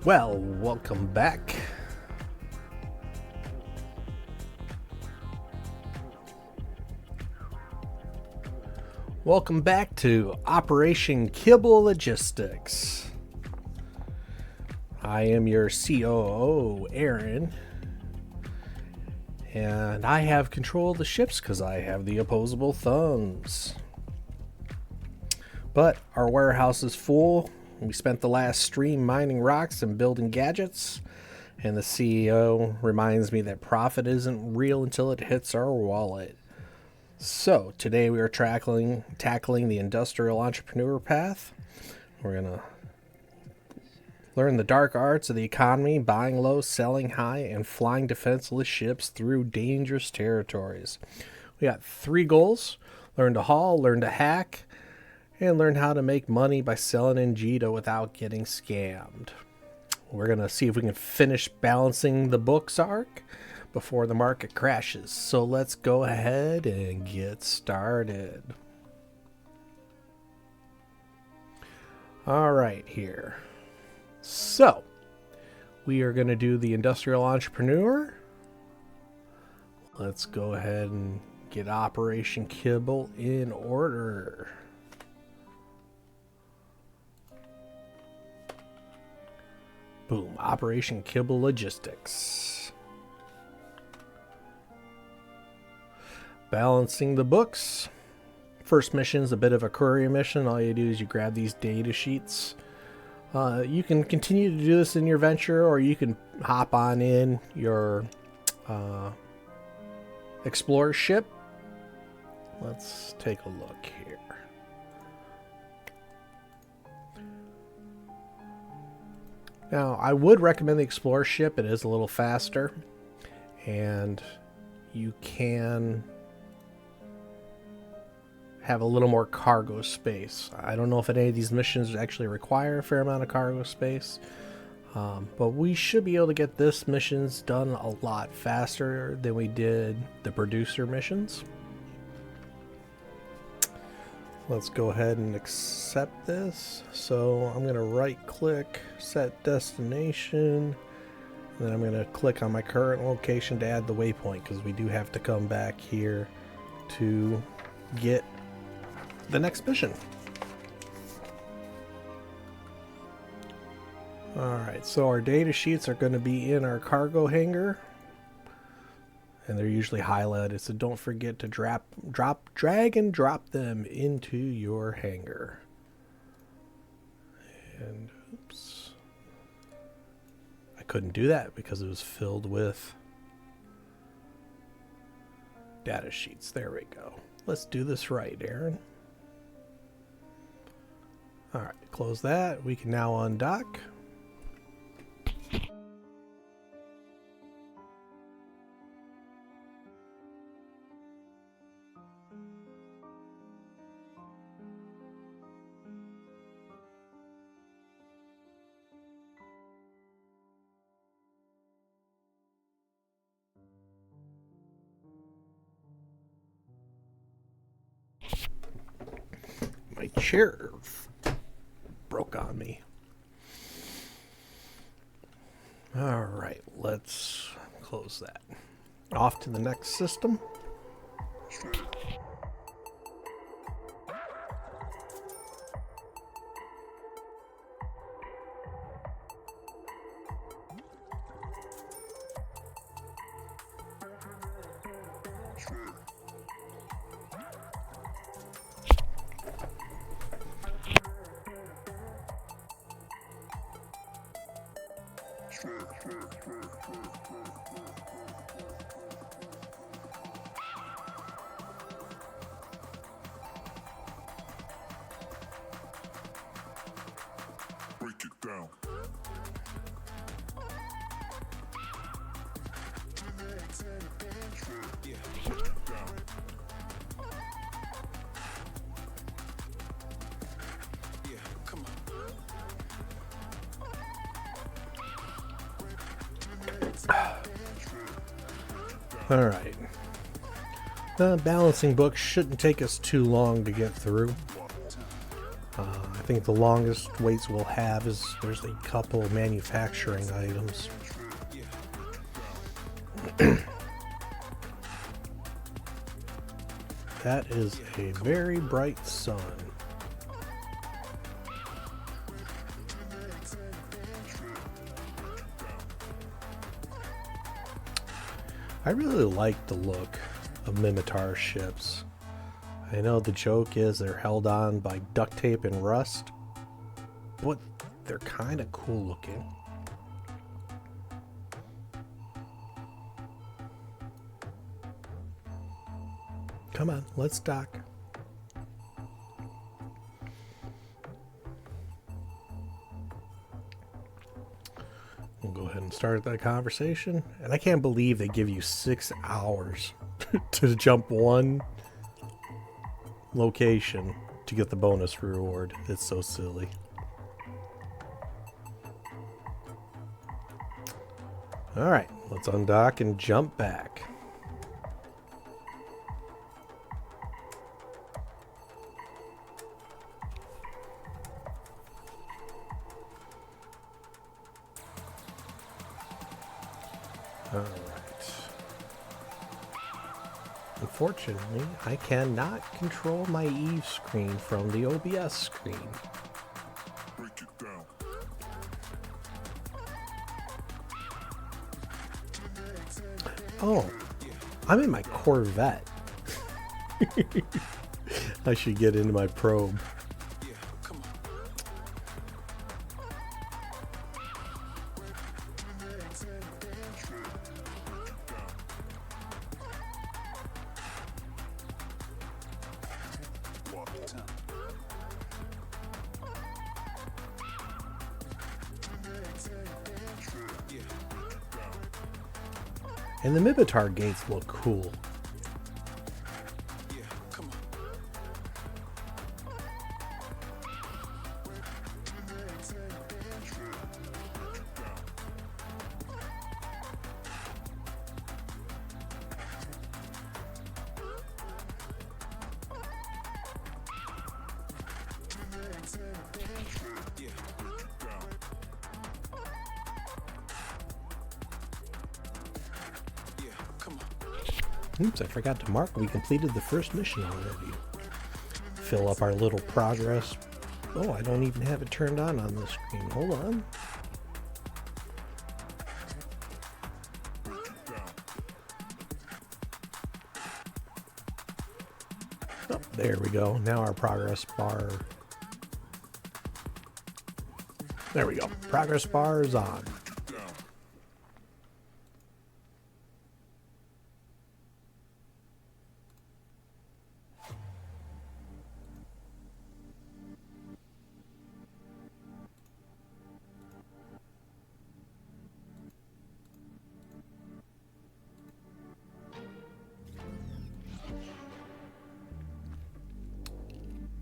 Well, welcome back. Welcome back to Operation Kibble Logistics. I am your COO, Aaron, and I have control of the ships because I have the opposable thumbs. But our warehouse is full. We spent the last stream mining rocks and building gadgets, and the CEO reminds me that profit isn't real until it hits our wallet. So today we are tackling the industrial entrepreneur path. We're going to learn the dark arts of the economy, buying low, selling high, and flying defenseless ships through dangerous territories. We got 3 goals: learn to haul, learn to hack, and learn how to make money by selling in Jita without getting scammed. We're going to see if we can finish balancing the books arc before the market crashes. So let's go ahead and get started. All right, here. So we are going to do the industrial entrepreneur. Let's go ahead and get Operation Kibble in order. Boom, Operation Kibble Logistics. Balancing the books. First mission is a bit of a courier mission. All you do is you grab these data sheets. You can continue to do this in your venture, or you can hop on in your explorer ship. Let's take a look here. Now, I would recommend the Explorer ship. It is a little faster, and you can have a little more cargo space. I don't know if any of these missions actually require a fair amount of cargo space, but we should be able to get this missions done a lot faster than we did the producer missions. Let's go ahead and accept this. So I'm going to right click, set destination, and then I'm going to click on my current location to add the waypoint, because we do have to come back here to get the next mission. Alright, so our data sheets are going to be in our cargo hangar, and they're usually highlighted, so don't forget to drag and drop them into your hangar. And oops, I couldn't do that because it was filled with data sheets. There we go. Let's do this right, Aaron. Alright, close that. We can now undock. My chair broke on me. All right, let's close that. Off to the next system. Break it down. Yeah. Break it down. Yeah, come on. All right. The balancing book shouldn't take us too long to get through. I think the longest waits we'll have is there's a couple manufacturing items. That is a very bright sun. I really like the look of Mimitar ships. I know the joke is they're held on by duct tape and rust, but they're kind of cool looking. Come on, let's dock. We'll go ahead and start that conversation. And I can't believe they give you 6 hours to jump one location to get the bonus reward. It's so silly. All right, let's undock and jump back. All right. Unfortunately, I cannot control my Eve screen from the OBS screen. Break it down. Oh, I'm in my Corvette. I should get into my probe. Yeah, come on. Walk it down. Yeah, And the Mimitar gates look cool. yeah, come on. Yeah, down. Yeah, come on. Oops, I forgot to mark we completed the first mission already. Fill up our little progress. Oh, I don't even have it turned on the screen. Hold on. Oh, there we go. Now our progress bar. There we go. Progress bar is on. Down.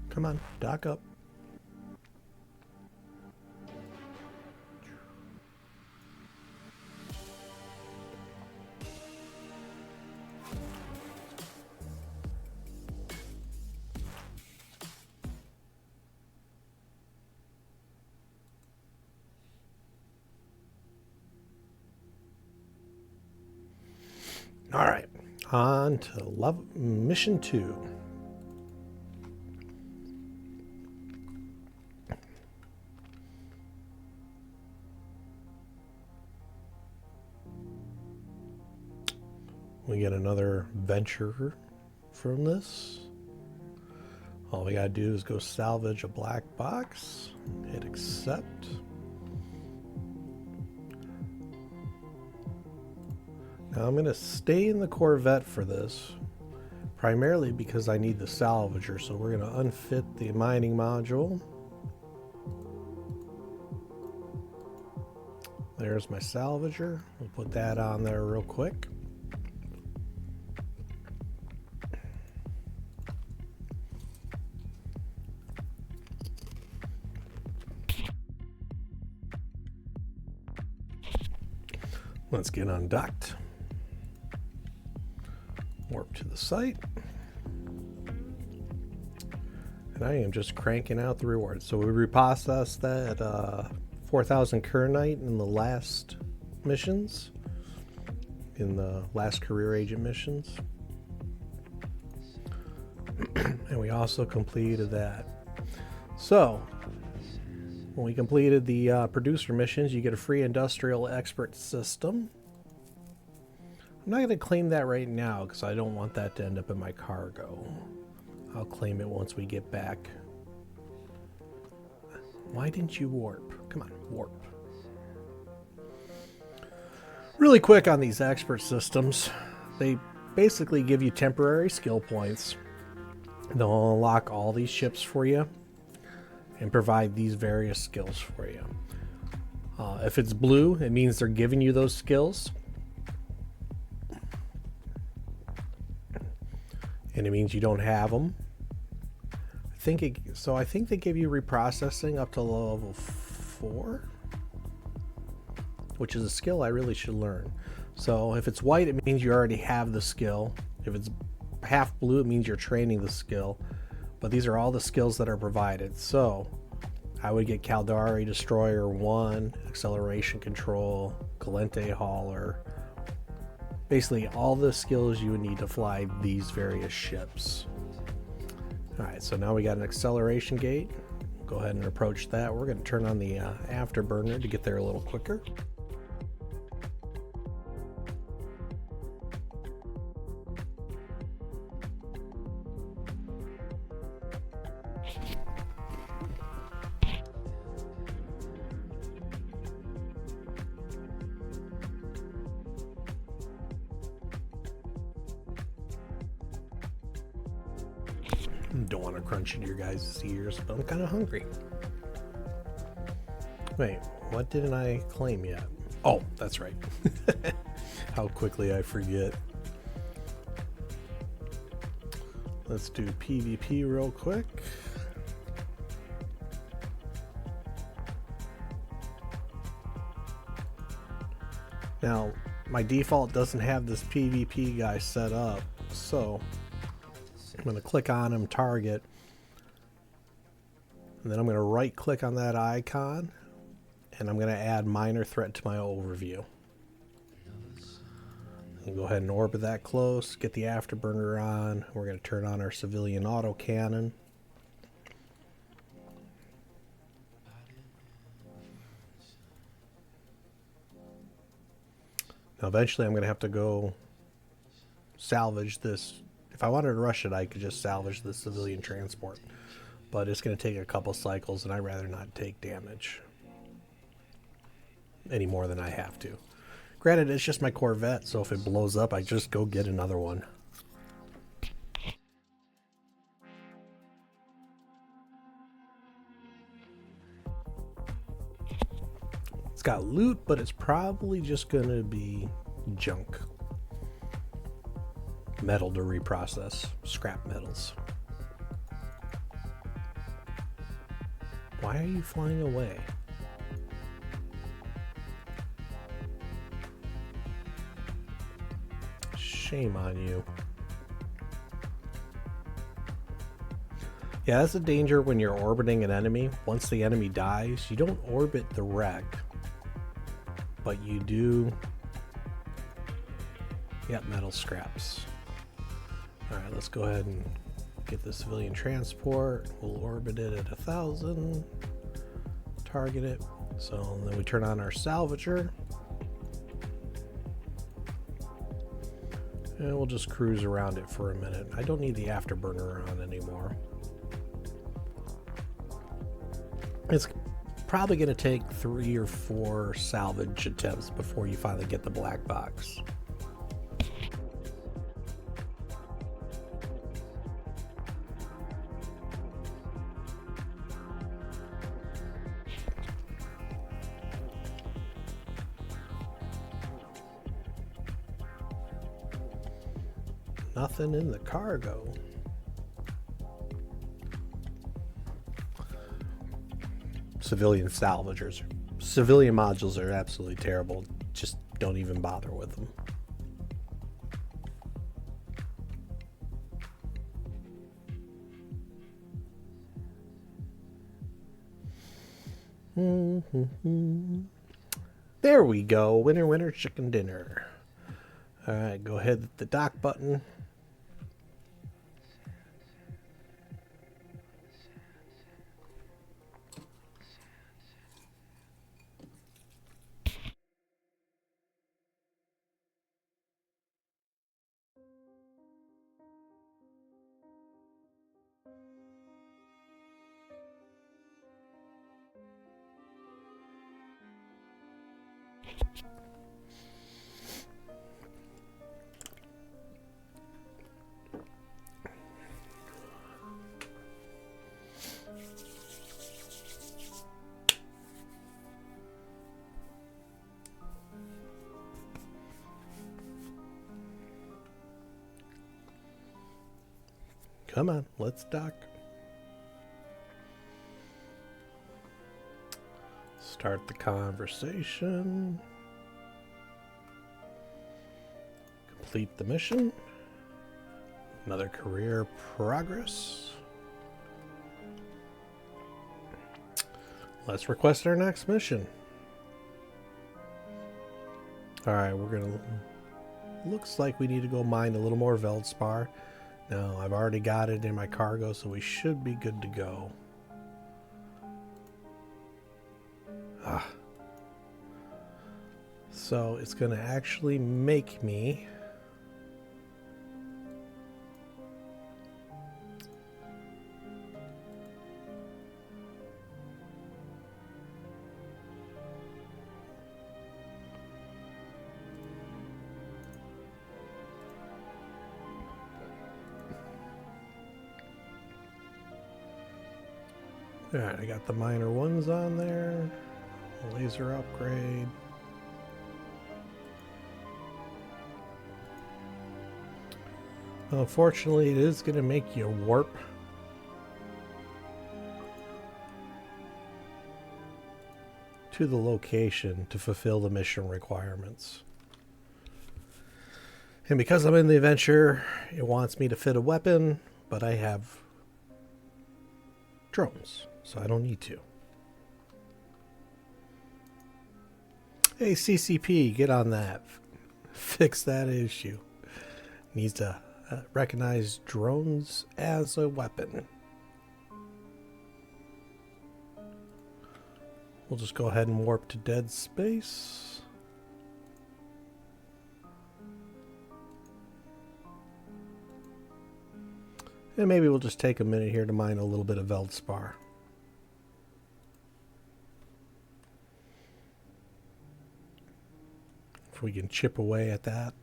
Come on, dock up. All right, on to mission 2. We get another venture from this. All we gotta do is go salvage a black box, hit accept. Now I'm gonna stay in the Corvette for this, primarily because I need the salvager, so we're gonna unfit the mining module. There's my salvager. We'll put that on there real quick. Let's get undocked. Warp to the site. And And I am just cranking out the rewards. So we reprocessed that 4,000 Kernite in the last missions, in the last career agent missions. And we also completed that. So when we completed the producer missions, you get a free industrial expert system. I'm not going to claim that right now because I don't want that to end up in my cargo. I'll claim it once we get back. Why didn't you warp? Come on, warp. Really quick on these expert systems. They basically give you temporary skill points. They'll unlock all these ships for you and provide these various skills for you. If it's blue, it means they're giving you those skills. And it means you don't have them. I think they give you reprocessing up to level 4, which is a skill I really should learn. So if it's white, it means you already have the skill. If it's half blue, it means you're training the skill. But these are all the skills that are provided. So I would get Caldari Destroyer 1, Acceleration Control, Galente Hauler. Basically all the skills you would need to fly these various ships. Alright, so now we got an acceleration gate. Go ahead and approach that. We're going to turn on the afterburner to get there a little quicker. Don't want to crunch into your guys' ears, but I'm kind of hungry. Wait, what didn't I claim yet? Oh, that's right. How quickly I forget. Let's do PvP real quick. Now, my default doesn't have this PvP guy set up, so I'm going to click on him, target, and then I'm going to right click on that icon, and I'm going to add minor threat to my overview. And go ahead and orbit that close, get the afterburner on. We're going to turn on our civilian autocannon. Now eventually I'm going to have to go salvage this. If I wanted to rush it, I could just salvage the civilian transport. But it's going to take a couple cycles, and I'd rather not take damage any more than I have to. Granted, it's just my Corvette, so if it blows up, I just go get another one. It's got loot, but it's probably just going to be junk. Metal to reprocess, scrap metals. Why are you flying away? Shame on you. Yeah, that's a danger when you're orbiting an enemy. Once the enemy dies, you don't orbit the wreck, but you do get metal scraps. Alright, let's go ahead and get the civilian transport. We'll orbit it at 1,000. Target it. So then we turn on our salvager. And we'll just cruise around it for a minute. I don't need the afterburner on anymore. It's probably going to take 3 or 4 salvage attempts before you finally get the black box. Nothing in the cargo. Civilian salvagers. Civilian modules are absolutely terrible. Just don't even bother with them. There we go. Winner, winner, chicken dinner. All right, go ahead hit the dock button. Come on, let's dock. Start the conversation. Complete the mission. Another career progress. Let's request our next mission. Alright, we're gonna... Looks like we need to go mine a little more Veldspar. Now, I've already got it in my cargo, so we should be good to go. So, it's going to actually make me... Alright, I got the minor ones on there. Laser upgrade. Unfortunately, it is going to make you warp. To the location to fulfill the mission requirements. And because I'm in the adventure, it wants me to fit a weapon, but I have drones, so I don't need to. Hey, CCP, get on that. Fix that issue. Needs to recognize drones as a weapon. We'll just go ahead and warp to dead space. And maybe we'll just take a minute here to mine a little bit of Veldspar. If we can chip away at that.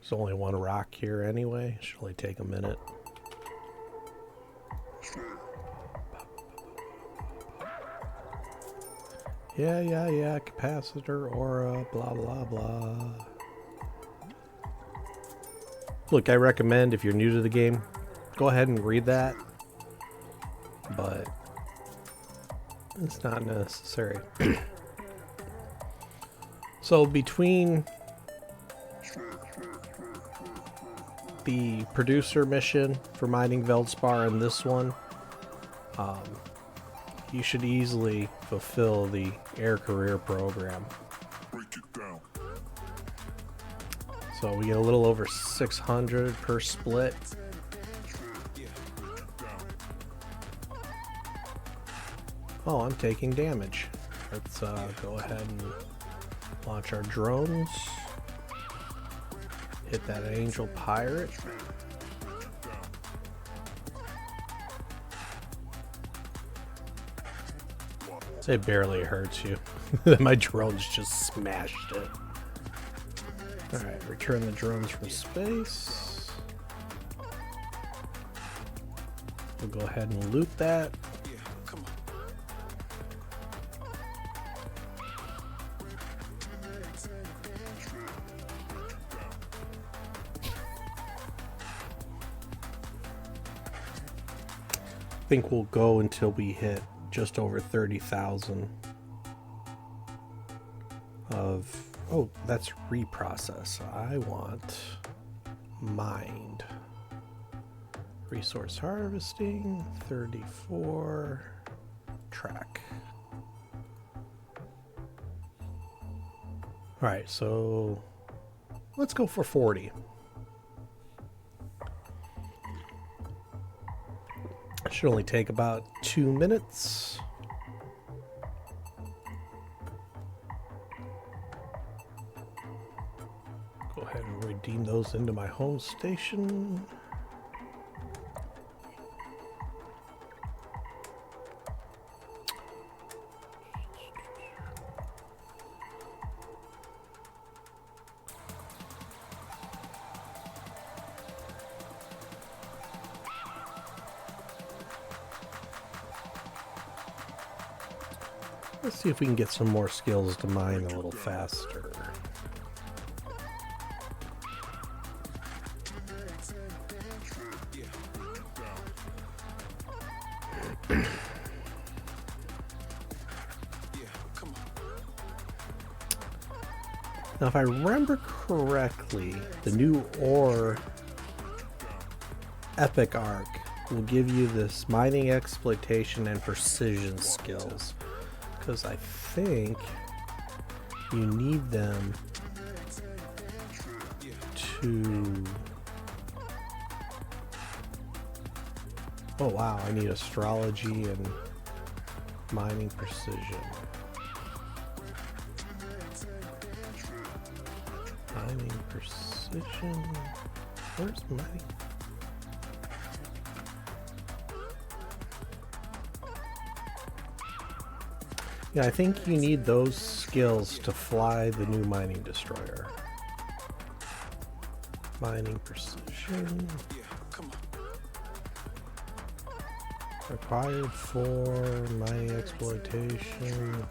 There's only one rock here anyway. Should only take a minute. Yeah. Capacitor, aura, blah, blah, blah. Look, I recommend if you're new to the game, go ahead and read that. But it's not necessary. So between the producer mission for mining Veldspar and this one, you should easily fulfill the air career program. Break it down. So we get a little over 600 per split. Oh, I'm taking damage. Let's go ahead and launch our drones. Hit that angel pirate. It barely hurts you. My drones just smashed it. Alright, return the drones from space. We'll go ahead and loot that. I think we'll go until we hit just over 30,000 of... Oh, that's reprocess. I want mined. Resource harvesting, 34. Track. Alright, so let's go for 40. It should only take about 2 minutes. Go ahead and redeem those into my home station. Let's see if we can get some more skills to mine a little faster. Now, if I remember correctly, the new ore epic arc will give you this mining exploitation and precision skills. Because I think you need them to... Oh wow, I need astrology and mining precision. Mining precision... Where's mining? Yeah, I think you need those skills to fly the new mining destroyer. Mining precision. Required for mining exploitation.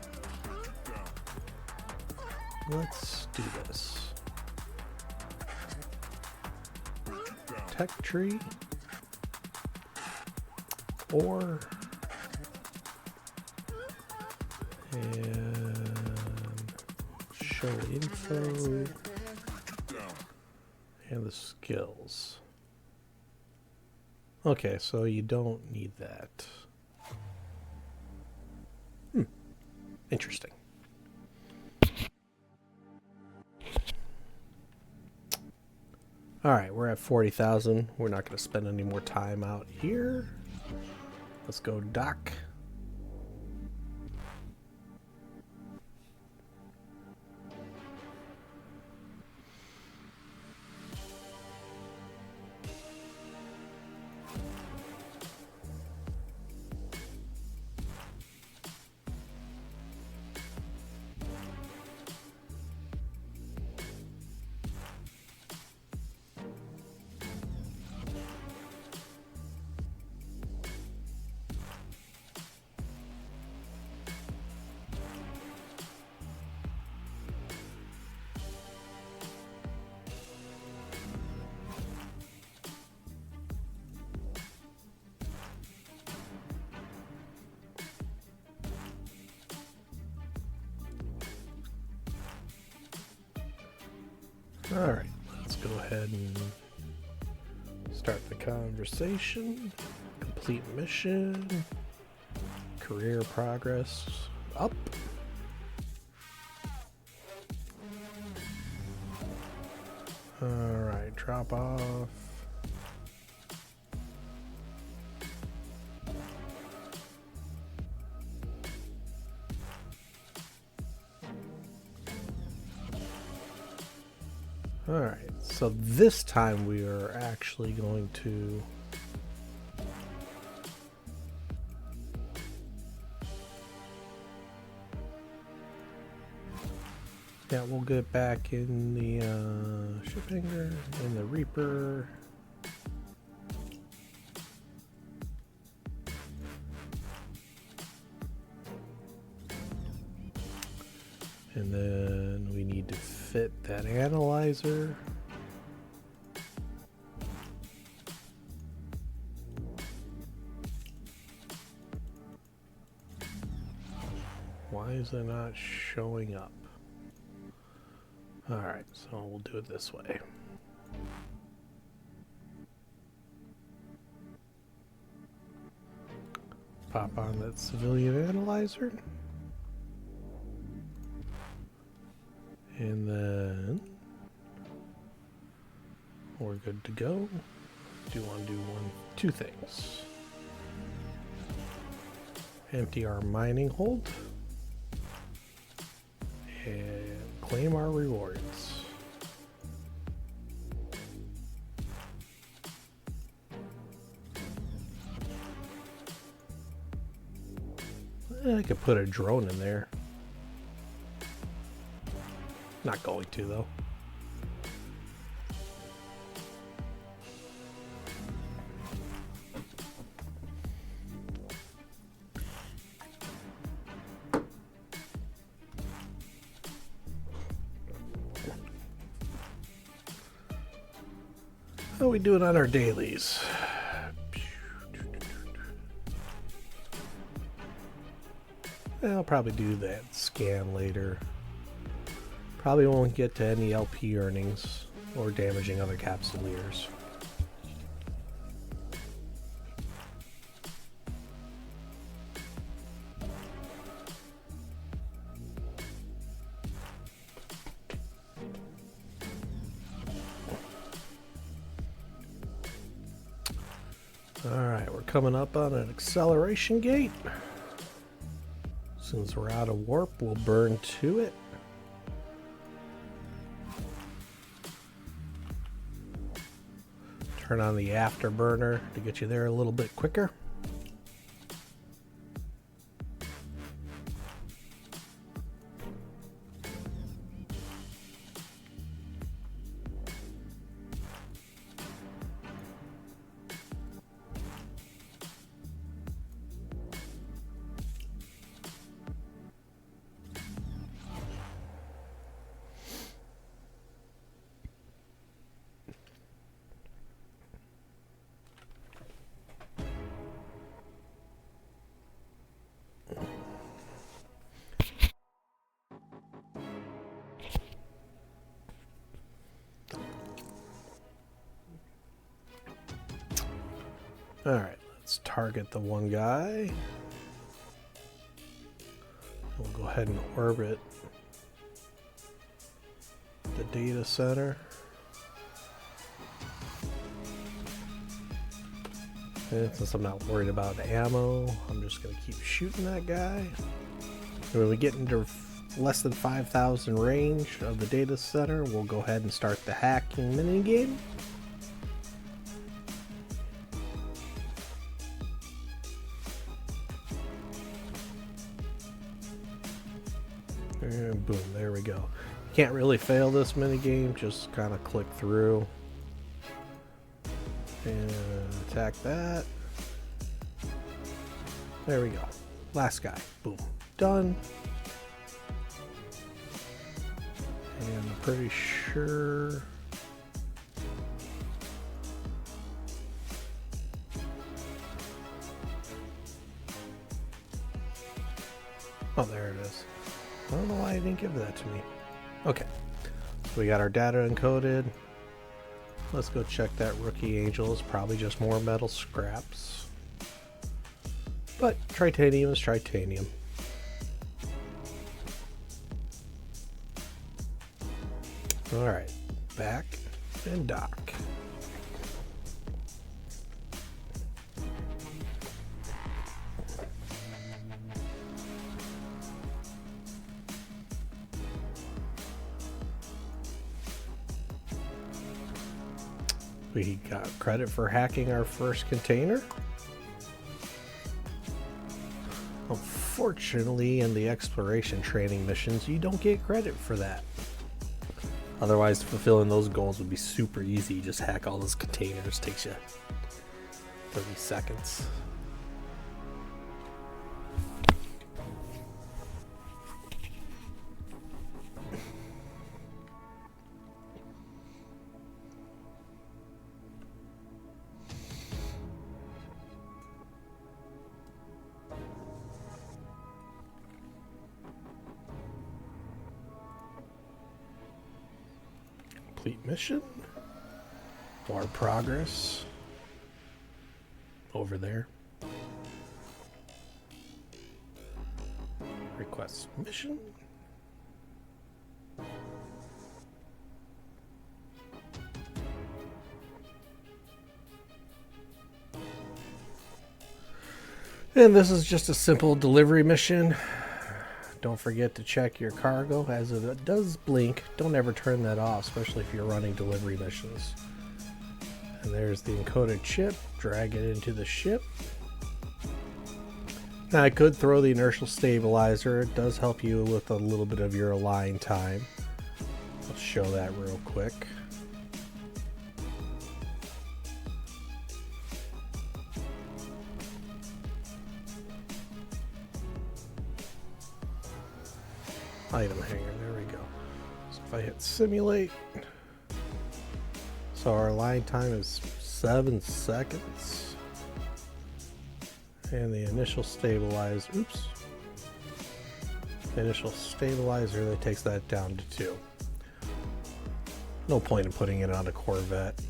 Let's do this. Tech tree. Or... and show info and the skills. Okay, so you don't need that. Interesting. Alright, we're at 40,000. We're not going to spend any more time out here. Let's go dock. Alright, let's go ahead and start the conversation. Complete mission. Career progress up. Alright, drop off. Alright, so this time we are actually going to we'll get back in the ship hangar and the Reaper. And then we need to fit that analyzer. Why is it not showing up? Alright, so we'll do it this way. pop on that civilian analyzer. And then we're good to go. Do want to do two things. Empty our mining hold and claim our rewards. I could put a drone in there. Not going to though. How are we doing on our dailies? I'll probably do that scan later. Probably won't get to any LP earnings or damaging other capsuleers. Alright, we're coming up on an acceleration gate. Since we're out of warp, we'll burn to it. Turn on the afterburner to get you there a little bit quicker. Alright, let's target the one guy. We'll go ahead and orbit the data center. And since I'm not worried about ammo, I'm just going to keep shooting that guy. And when we get into less than 5,000 range of the data center, we'll go ahead and start the hacking minigame. And boom, there we go. Can't really fail this minigame, just kind of click through and attack that. There we go. Last guy. Boom. Done. And I'm pretty sure oh, there it is. I don't know why I didn't give that to me. Okay, so we got our data encoded. Let's go check that rookie angel. It's probably just more metal scraps. But titanium is titanium. Alright, back and dock. We got credit for hacking our first container. Unfortunately, in the exploration training missions, you don't get credit for that. Otherwise, fulfilling those goals would be super easy. You just hack all those containers. Takes you 30 seconds. Mission. More progress over there. Request mission. And this is just a simple delivery mission. Don't forget to check your cargo as it does blink. Don't ever turn that off, especially if you're running delivery missions. And there's the encoded chip. Drag it into the ship. Now I could throw the inertial stabilizer. It does help you with a little bit of your align time. Let's show that real quick. Item hanger, there we go. So if I hit simulate, so our line time is 7 seconds. And the initial stabilizer, initial stabilizer, that takes that down to 2. No point in putting it on a Corvette.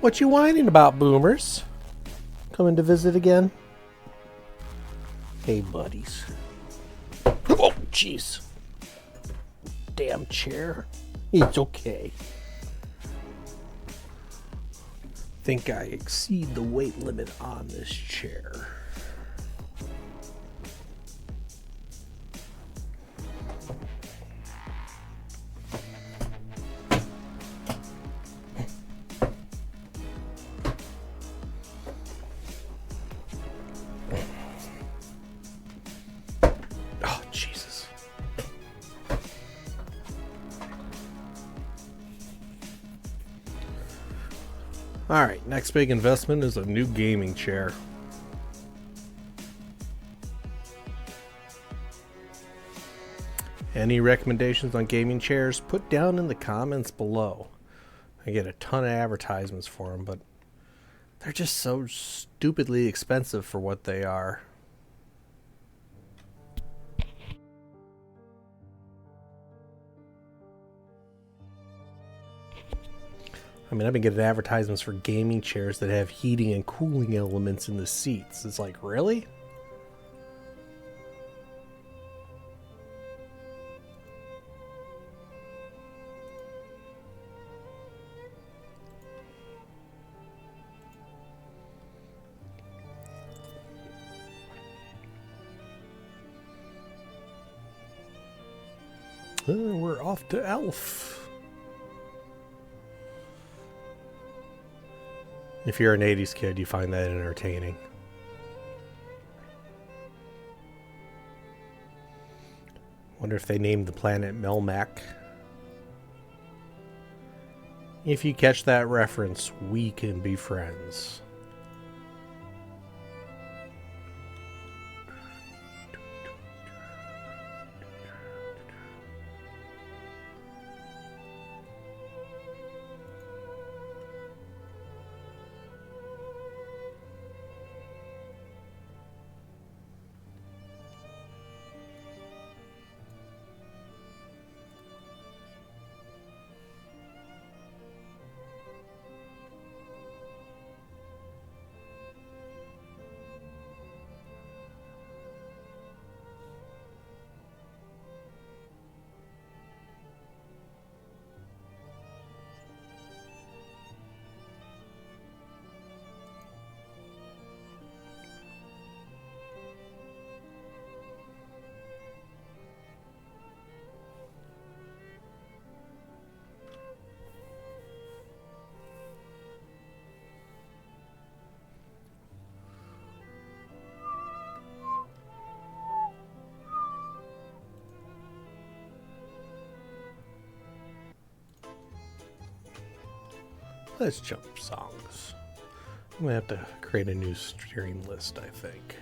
What you whining about, boomers? Coming to visit again? Hey, buddies. Oh, jeez. Damn chair. It's okay. Think I exceed the weight limit on this chair. Oh, Jesus. All right, next big investment is a new gaming chair. Any recommendations on gaming chairs, put down in the comments below. I get a ton of advertisements for them, but they're just so stupidly expensive for what they are. I mean, I've been getting advertisements for gaming chairs that have heating and cooling elements in the seats. It's like, really? We're off to Elf. If you're an 80s kid, you find that entertaining. Wonder if they named the planet Melmac. If you catch that reference, we can be friends. Let's jump songs. I'm gonna have to create a new stream list, I think.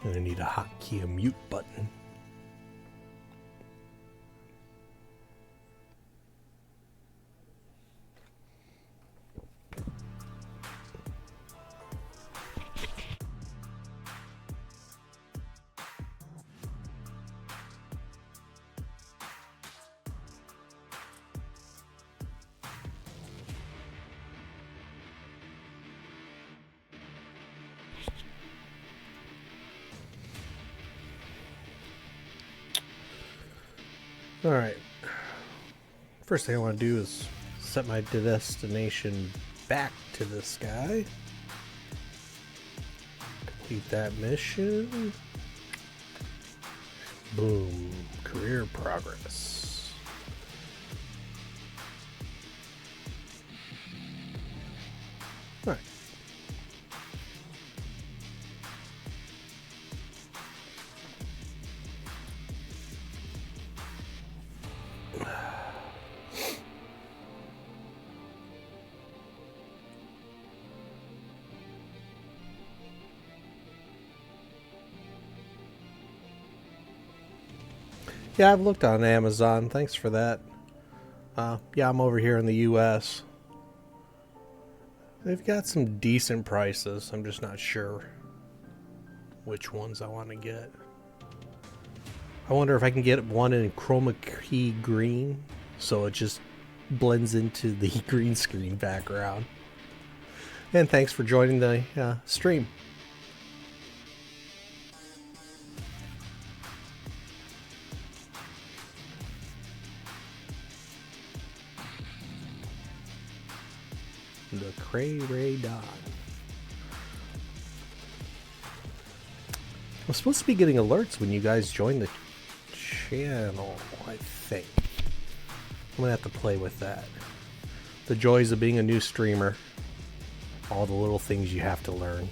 And I need a hotkey, a mute button. Alright. First thing I want to do is set my destination back to this guy. Complete that mission. Boom. Career progress. Alright. Yeah, I've looked on Amazon. Thanks for that. Yeah, I'm over here in the US. They've got some decent prices. I'm just not sure which ones I want to get. I wonder if I can get one in chroma key green so it just blends into the green screen background. And thanks for joining the stream. The Cray Ray Don. I'm supposed to be getting alerts when you guys join the channel, I think. I'm gonna have to play with that. The joys of being a new streamer. All the little things you have to learn.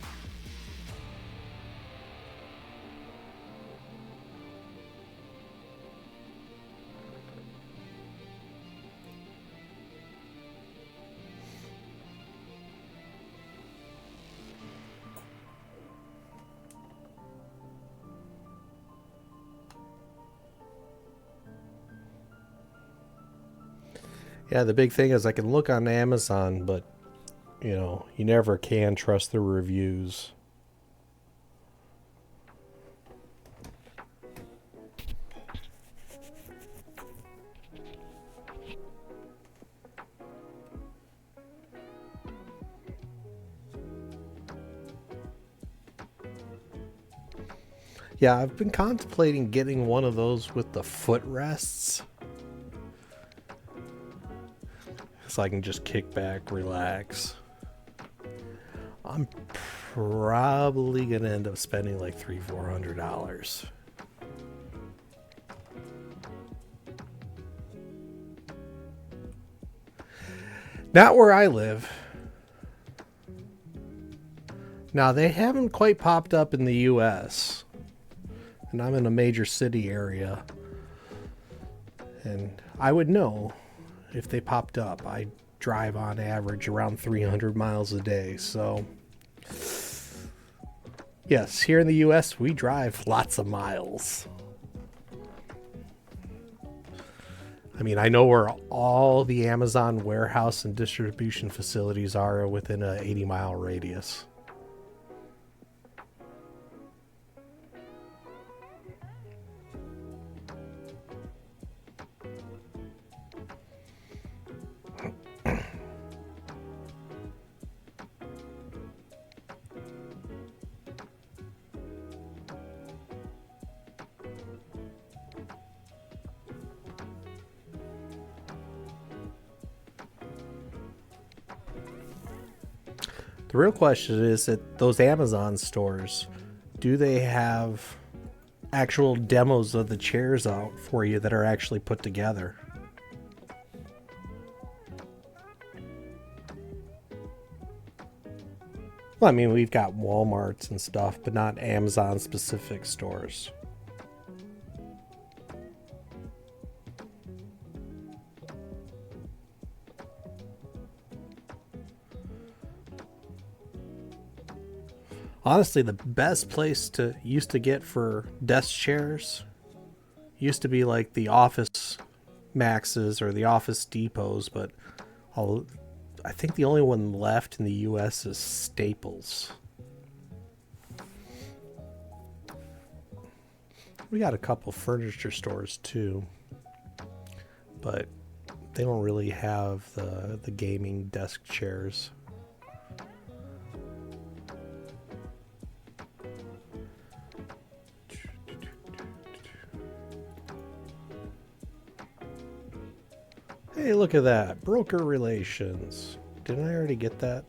Yeah, the big thing is I can look on Amazon, but, you know, you never can trust the reviews. Yeah, I've been contemplating getting one of those with the footrests. So I can just kick back, relax. I'm probably gonna end up spending like $300-400. Not where I live. Now they haven't quite popped up in the US. And I'm in a major city area. And I would know if they popped up. I drive on average around 300 miles a day, so yes, here in the US we drive lots of miles. I mean, I know where all the Amazon warehouse and distribution facilities are within an 80-mile radius. The real question is that those Amazon stores, do they have actual demos of the chairs out for you that are actually put together? Well, I mean, we've got Walmarts and stuff, but not Amazon specific stores. Honestly, the best place to used to get for desk chairs used to be like the Office Maxes or the Office Depots, but I think the only one left in the U.S. is Staples. We got a couple furniture stores too, but they don't really have the gaming desk chairs. Hey, look at that. Broker relations. Didn't I already get that?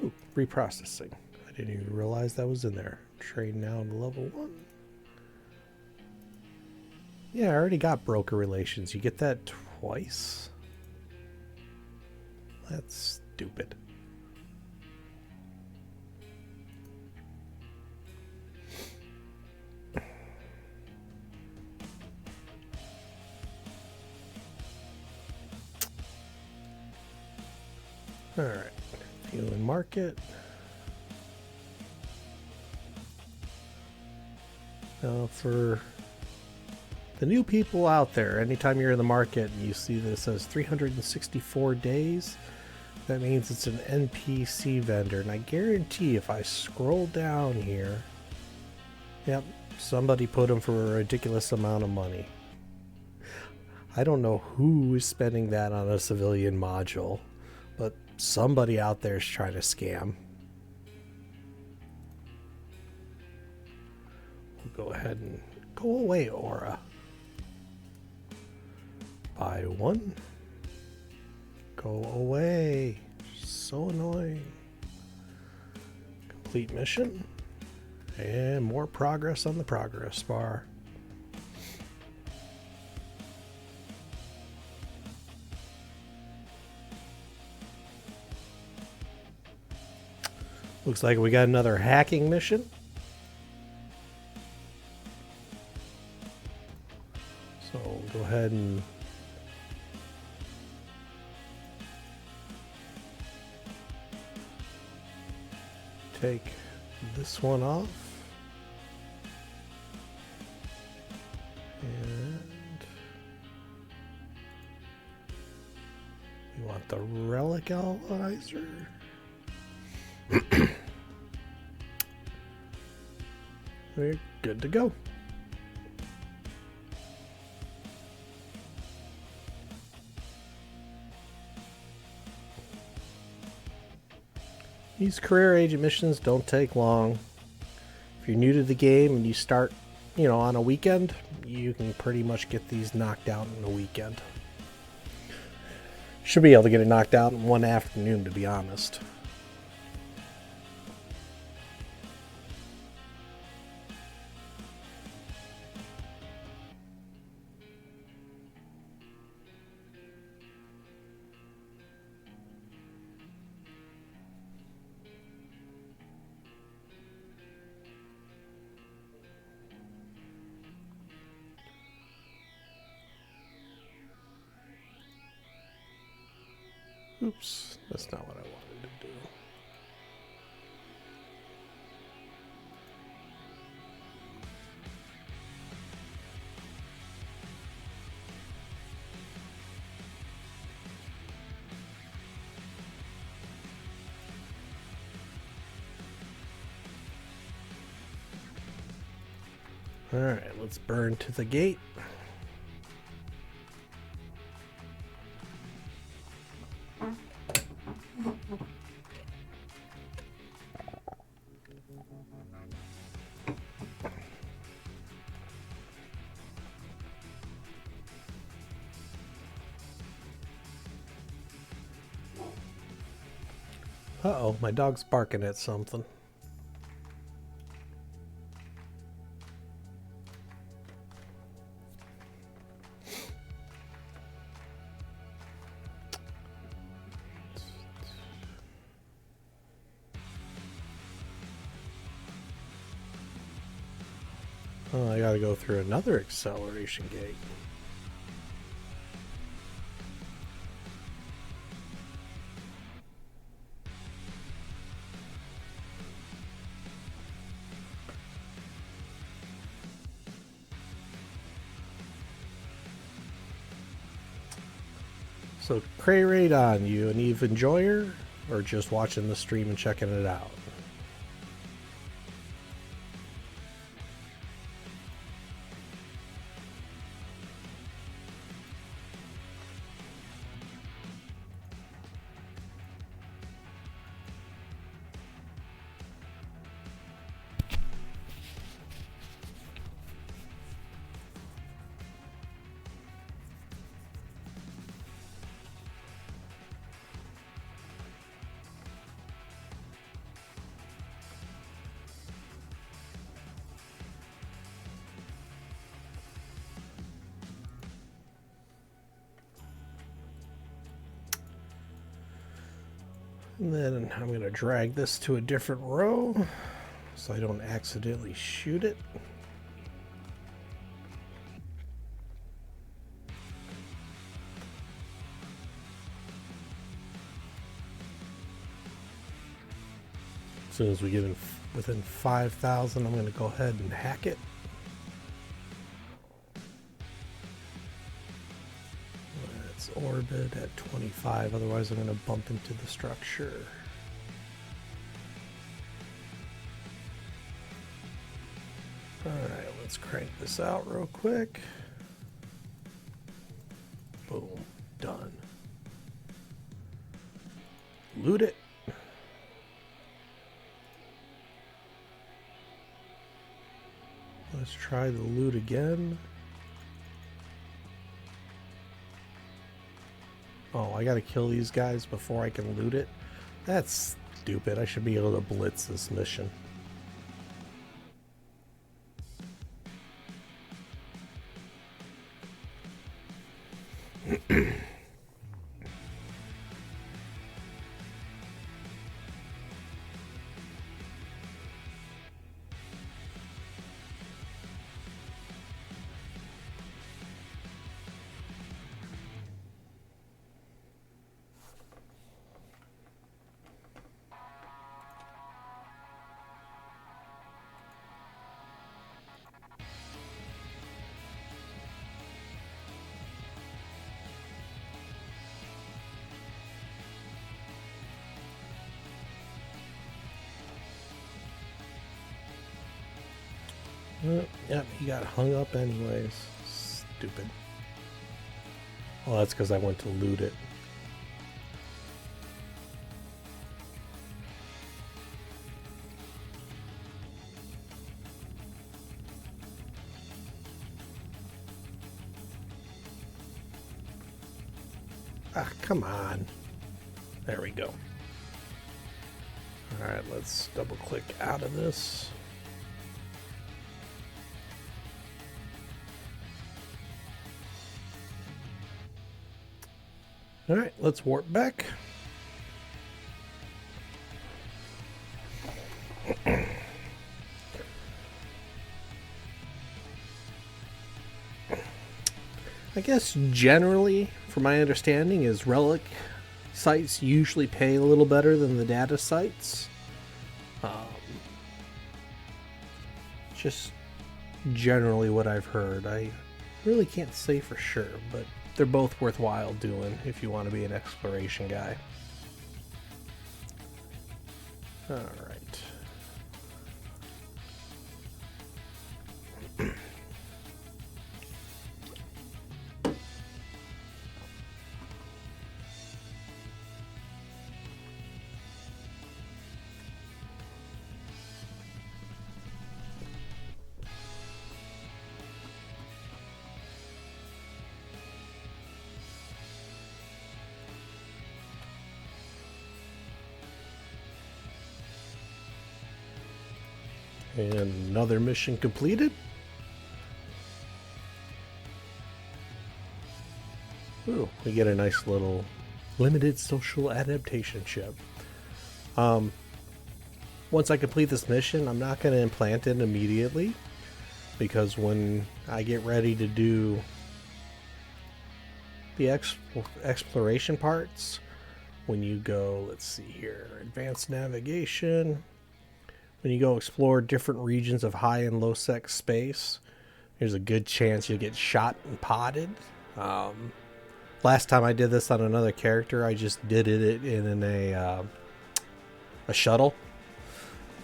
Ooh, reprocessing. I didn't even realize that was in there. Trade now to level 1. Yeah, I already got broker relations. You get that twice? That's stupid. Alright. Fueling market. Now for the new people out there, anytime you're in the market and you see that it says 364 days, that means it's an NPC vendor. And I guarantee if I scroll down here, yep, somebody put them for a ridiculous amount of money. I don't know who is spending that on a civilian module, but somebody out there is trying to scam. We'll go ahead and go away, Aura. Buy one. Go away. So annoying. Complete mission. And more progress on the progress bar. Looks like we got another hacking mission. So we'll go ahead and take this one off. And we want the relic analyzer. We're good to go. These career agent missions don't take long. If you're new to the game and you start, on a weekend, you can pretty much get these knocked out in a weekend. Should be able to get it knocked out in one afternoon, to be honest. Oops, that's not what I wanted to do. Alright, let's burn to the gate. Uh-oh, my dog's barking at something. Oh, I gotta go through another acceleration gate. So, Cray Radon, you an Eve enjoyer, or just watching the stream and checking it out? And then I'm going to drag this to a different row so I don't accidentally shoot it. As soon as we get within 5,000, I'm going to go ahead and hack it. Let's orbit at 25, otherwise I'm going to bump into the structure. Alright, let's crank this out real quick. Boom. Done. Loot it. Let's try the loot again. Oh, I gotta kill these guys before I can loot it? That's stupid. I should be able to blitz this mission. Yep, he got hung up anyways. Stupid. Well, that's because I went to loot it. Ah, come on. There we go. Alright, let's double click out of this. Alright, let's warp back. I guess generally, from my understanding, is relic sites usually pay a little better than the data sites. Just generally what I've heard. I really can't say for sure, but they're both worthwhile doing if you want to be an exploration guy. All right. And another mission completed. Ooh, we get a nice little limited social adaptation chip. Once I complete this mission, I'm not going to implant it immediately. because when I get ready to do the exploration parts, when you go, let's see here, advanced navigation, when you go explore different regions of high and low sec space, there's a good chance you'll get shot and potted. Last time I did this on another character, I just did it in a shuttle,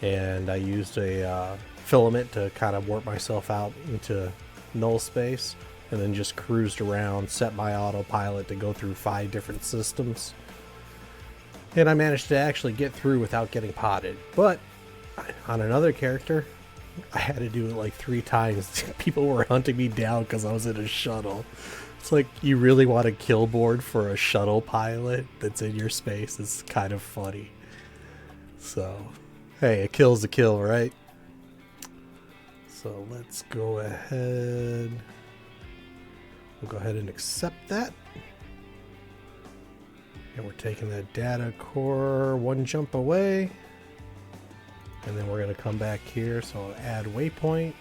and I used a filament to kind of warp myself out into null space, and then just cruised around, set my autopilot to go through 5 different systems, and I managed to actually get through without getting potted. But on another character, I had to do it like 3 times. People were hunting me down because I was in a shuttle. It's like, you really want a kill board for a shuttle pilot that's in your space? It's kind of funny. So, hey, a kill's a kill, right? So let's go ahead. We'll go ahead and accept that. And we're taking that data core 1 jump away. And then we're going to come back here. So I'll add waypoint.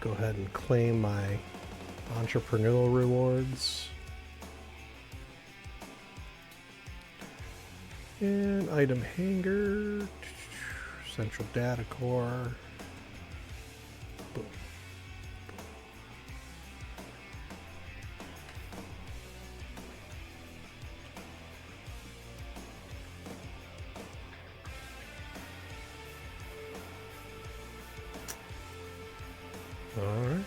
Go ahead and claim my entrepreneurial rewards. And item hanger. Central data core. Boom. Alright.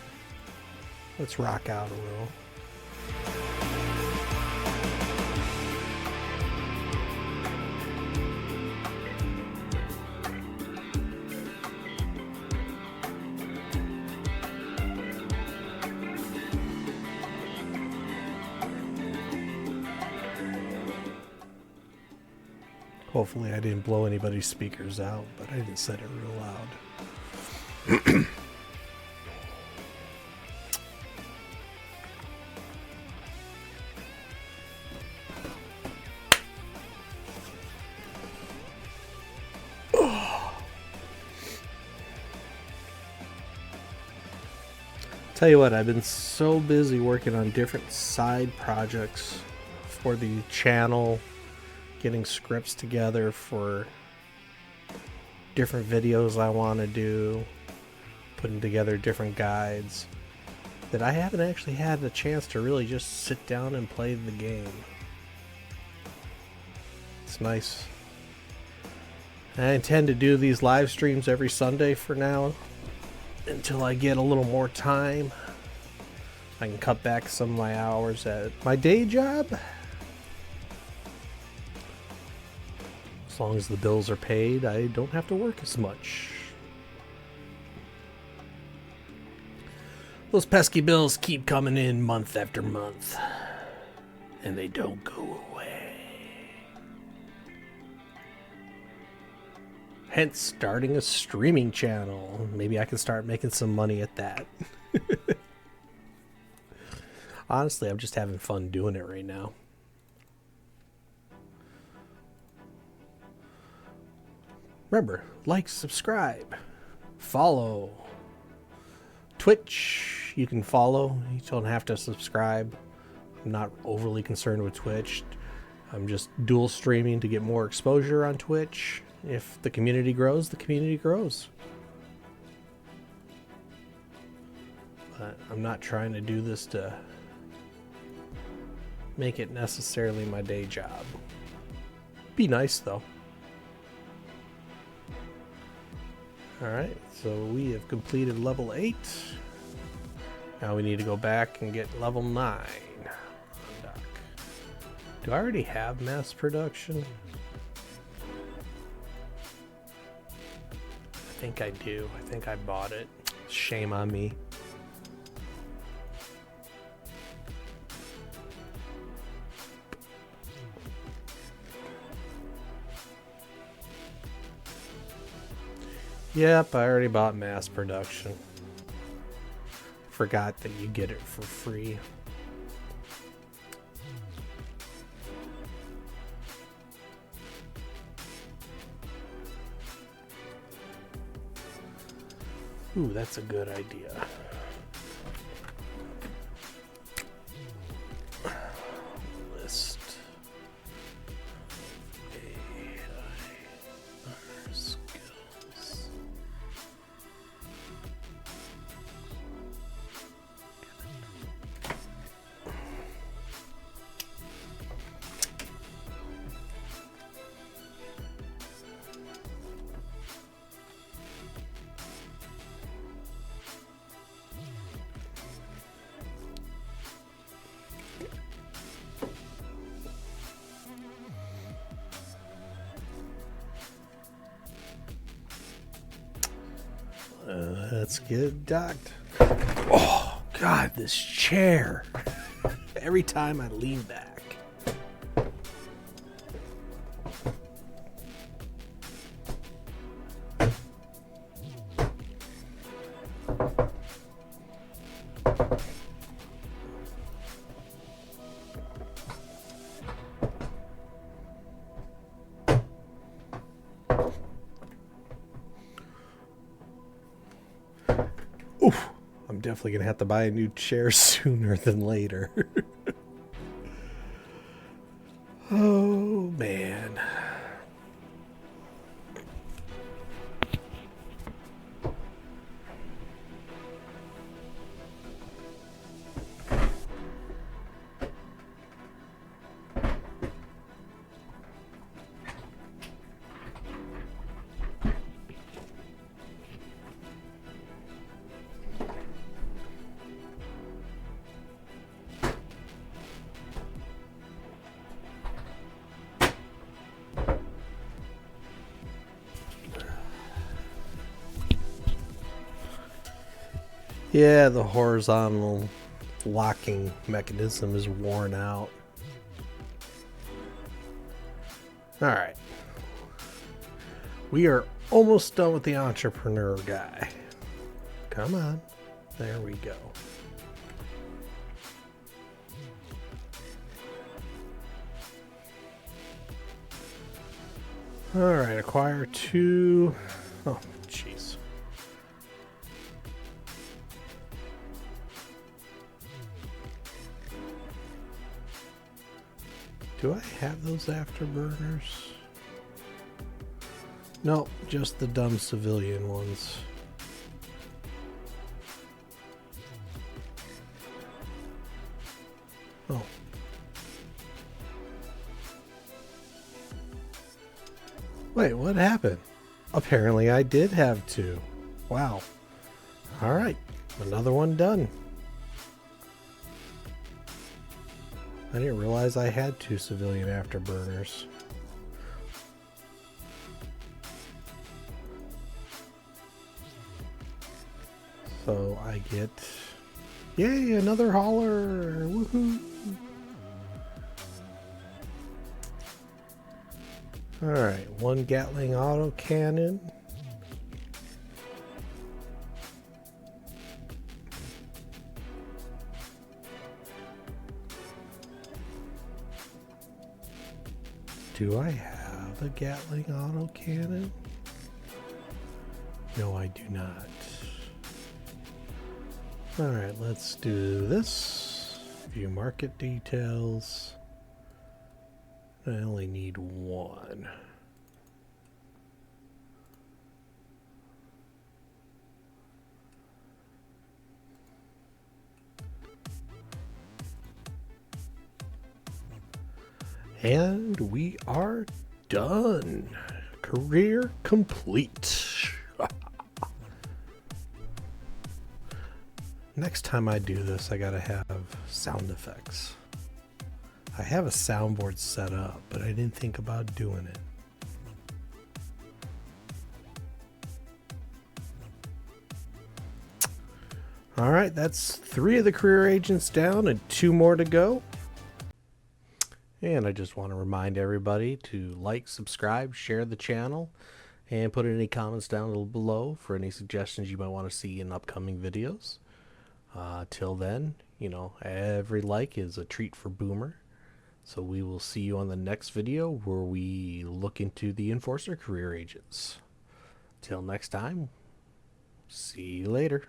Let's rock out a little. Hopefully I didn't blow anybody's speakers out, but I didn't set it real loud. Tell you what, I've been so busy working on different side projects for the channel, getting scripts together for different videos I want to do, putting together different guides, that I haven't actually had the chance to really just sit down and play the game. It's nice. I intend to do these live streams every Sunday for now, until I get a little more time. I can cut back some of my hours at my day job. As long as the bills are paid, I don't have to work as much. Those pesky bills keep coming in month after month, and they don't go away. Hence starting a streaming channel. Maybe I can start making some money at that. Honestly, I'm just having fun doing it right now. Remember, like, subscribe, follow. Twitch, you can follow. You don't have to subscribe. I'm not overly concerned with Twitch. I'm just dual streaming to get more exposure on Twitch. If the community grows, the community grows. But I'm not trying to do this to make it necessarily my day job. Be nice, though. Alright, so we have completed level 8. Now we need to go back and get level 9. Undock. Do I already have mass production? I think I do. I think I bought it. Shame on me. Yep, I already bought mass production. Forgot that you get it for free. Ooh, that's a good idea. List AI skills. Let's get it docked. Oh, God, this chair. Every time I lean back. Oof, I'm definitely going to have to buy a new chair sooner than later. Oh, man. Yeah, the horizontal locking mechanism is worn out. Alright. We are almost done with the entrepreneur guy. Come on. There we go. Alright, acquire 2. Oh, jeez. Do I have those afterburners? No, just the dumb civilian ones. Oh. Wait, what happened? Apparently I did have 2. Wow. Alright, another one done. I didn't realize I had 2 civilian afterburners. So I get... Yay, another hauler! Woohoo! Alright, 1 Gatling autocannon. Do I have a Gatling autocannon? No, I do not. Alright, let's do this. View market details. I only need 1. And we are done. Career complete. Next time I do this, I gotta have sound effects. I have a soundboard set up, but I didn't think about doing it. Alright, that's 3 of the career agents down and 2 more to go. And I just want to remind everybody to like, subscribe, share the channel, and put any comments down below for any suggestions you might want to see in upcoming videos. Till then, you know, every like is a treat for Boomer. So we will see you on the next video where we look into the Enforcer career agents. Till next time, See you later.